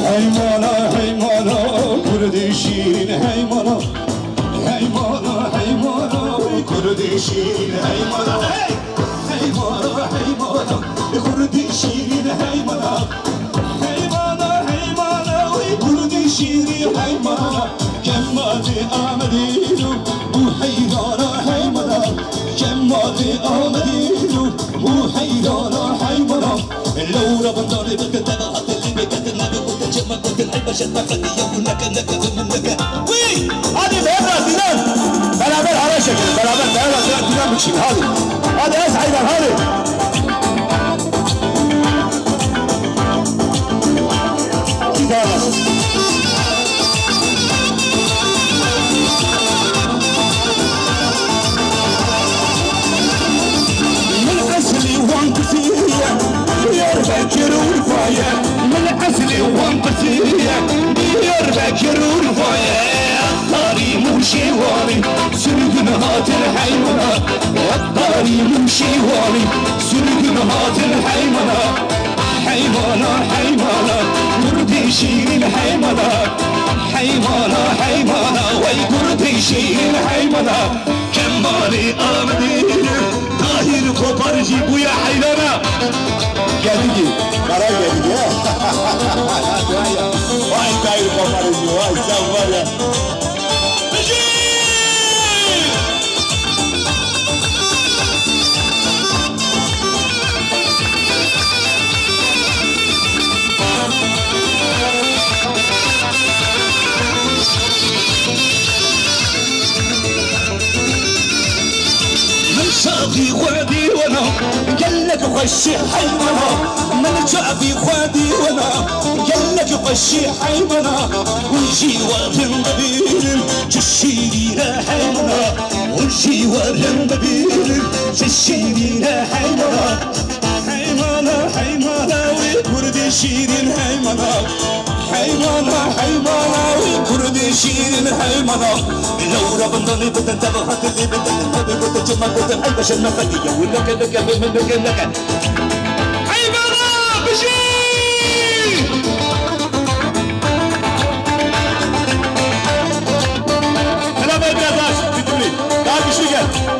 هيمانا هيمانا كردي شيرين هيمانا هيمانا هيمانا كردي شيرين هيمانا هيمانا هيمانا كردي شيرين هيمانا هيمانا هيمانا كردي شيرين هيمانا كمالي آمدينو وحيرانا هيمانا كمالي آمدينو وحيرانا هيمانا لو ربطاني بالكتابة حتى اللي بكتنا بكت جمع كنت الحب شتى خلي يقول لك لك ذنب لك وي هذه بهبة دينام بلابل على شكل بلابل بهبة دينام بكشين هذه أسعد هذه من أصلي وانت فيا بكر ورفايا من أصلي وانت فيا بكر ورفايا الطاري مشي واري سرقنا هات الحيوانات الطاري مشي واري سرقنا هات الحيوانات حيوانات حيوانات كردي شيرين حيوانات حيوانات حيوانات وي كردي شيرين حيوانات كمالي آمدين طاهر كوبارجي بويا حيلانا geldi kara geldi ya vay gayrı koparıcı vay sen var ya شافي خوادي وانا قال لك خشي حيمنا من شافي خوادي وانا قال لك خشي حيمنا ونجي وارن ببيل تشيرينا حيمنا ونجي وارن ببيل تشيرينا حيمنا حيمنا حيمنا وكردي شيرين حيمنا حيمنا حيمنا وكردي شيرين حيمنا لو ربطني بتنتبه اللي بتنتبه بتجمع بتن أي بشر مخلية ولا كذا من لك حيمنا بشي أنا ما بيعرفش تقولي تعال بشي قال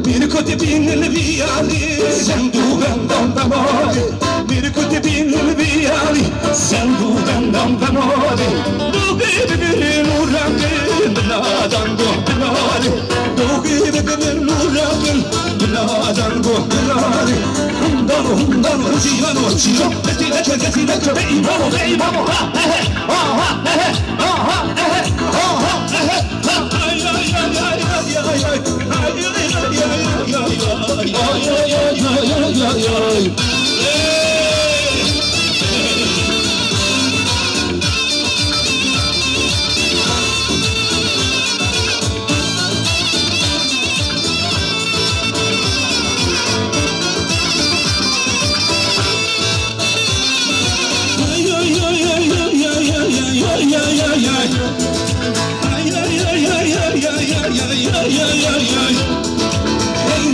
Bir kutbin el-biyali sendu benden damali Bir kutbin el-biyali sendu benden damali Doğib bir nurangil biladan doğbilali Doğib bir nurangil biladan doğbilali Hundan uçiyan Getileke beymano ha he ha he ha he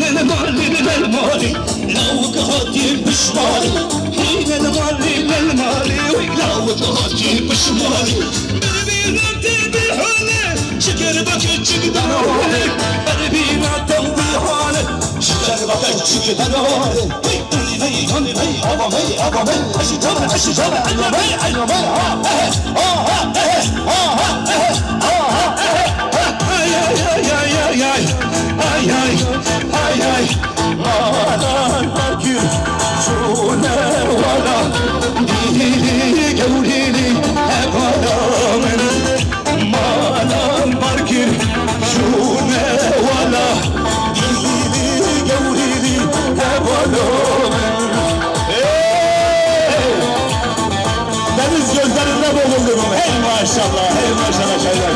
حين المعلم المالي لو كهاتي بشمالي حين المعلم المالي لو كهاتي بشمالي بربينا تبي حالي شكر بك تقدروني بربينا تبي حالي شكر بك تقدروني هي أبا مي أشي جمع أنا مي ay Anan bakir şuna valla Dili gevlili hep adamın Manan bakir şuna valla Dili gevlili hep adamın maşallah, hey maşallah şeyler.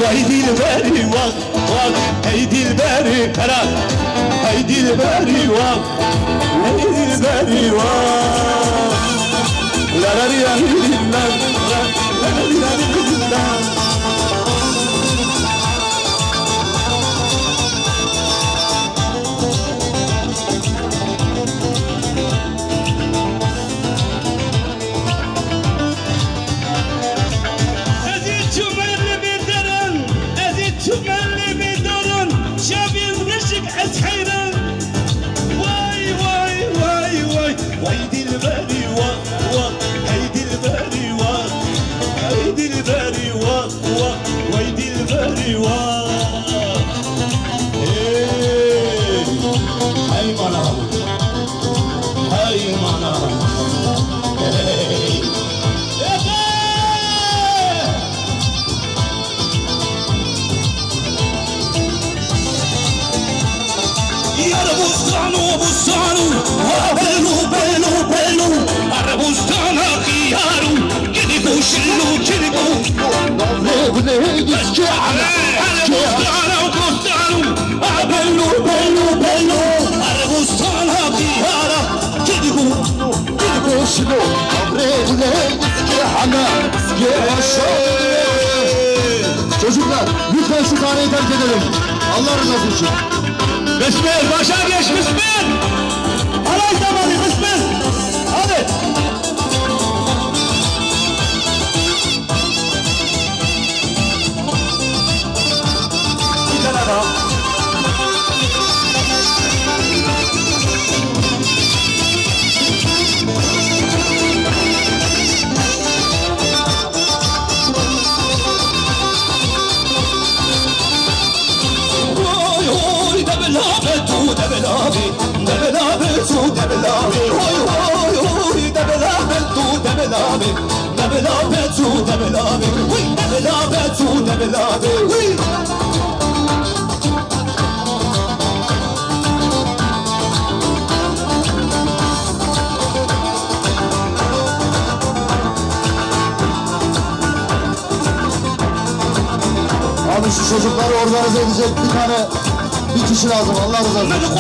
Vay dilberi vak vak, hey dilberi karak, hey dilberi vak, hey dilberi vak. La la la la la la la. Çocuklar lütfen şu kahveyi terk edelim. Allah rızası için. Kısmet, başa geç kısmet. Alay zamanı kısmet. Hadi. Bir tane daha. Abi şu çocukları organize edecek bir kişi lazım. Allah rızası için.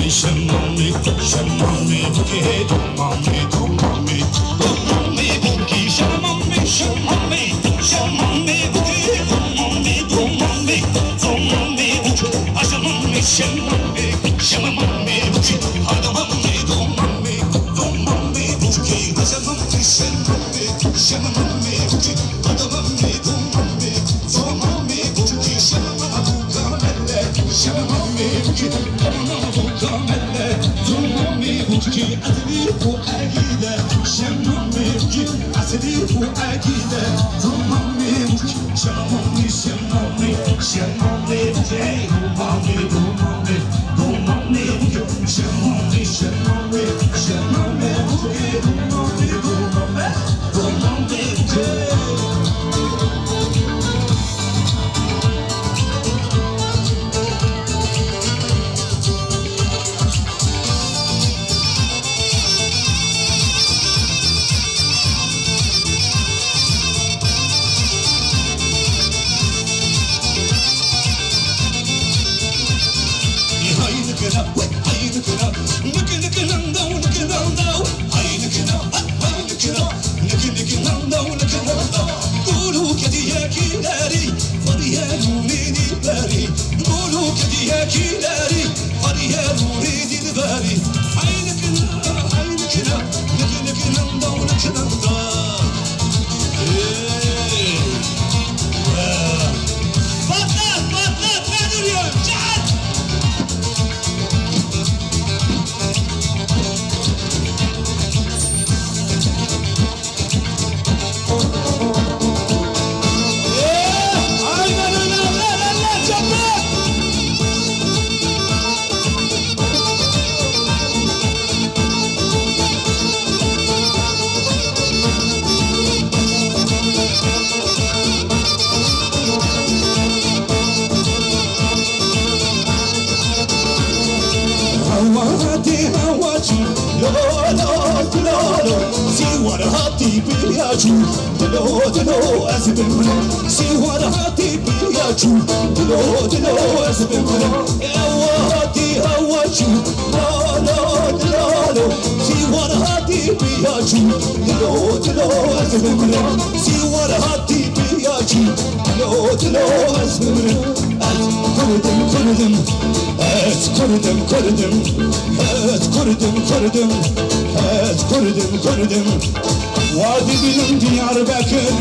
Shemami, Vadi Diyarbakır,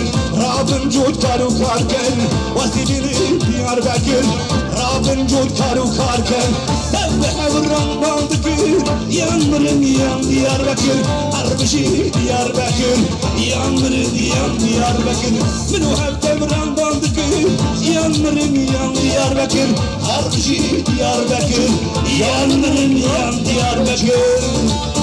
Rabbim cud karu karken. Vadi Diyarbakır, Rabbim cud karu karken. Tevbe havran bandıkır, yanmırın yan Diyarbakır. Harbişi Diyarbakır, yanmırın yan Diyarbakır. Minu hev tevran bandıkır, yanmırın yan Diyarbakır. Harbişi Diyarbakır, yanmırın yan Diyarbakır.